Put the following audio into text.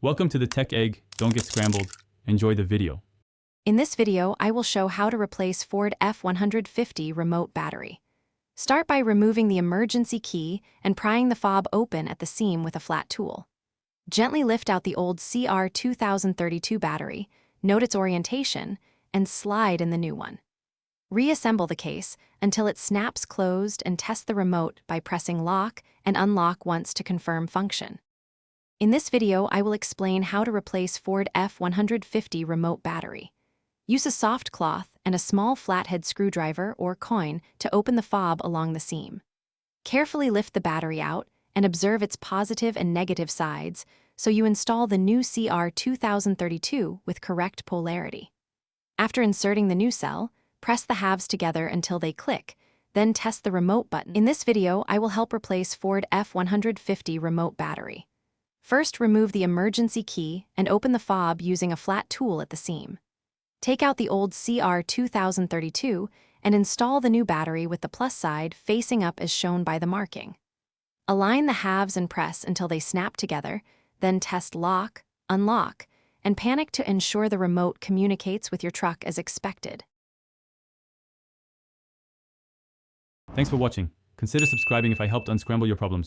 Welcome to the Tech Egg. Don't get scrambled. Enjoy the video. In this video, I will show how to replace Ford F150 remote battery. Start by removing the emergency key and prying the fob open at the seam with a flat tool. Gently lift out the old CR2032 battery, note its orientation, and slide in the new one. Reassemble the case until it snaps closed and test the remote by pressing lock and unlock once to confirm function. In this video, I will explain how to replace Ford F150 remote battery. Use a soft cloth and a small flathead screwdriver or coin to open the fob along the seam. Carefully lift the battery out and observe its positive and negative sides so you install the new CR2032 with correct polarity. After inserting the new cell, press the halves together until they click, then test the remote button. In this video, I will help replace Ford F150 remote battery. First, remove the emergency key and open the fob using a flat tool at the seam. Take out the old CR2032 and install the new battery with the plus side facing up as shown by the marking. Align the halves and press until they snap together, then test lock, unlock, and panic to ensure the remote communicates with your truck as expected. Thanks for watching. Consider subscribing if I helped unscramble your problems.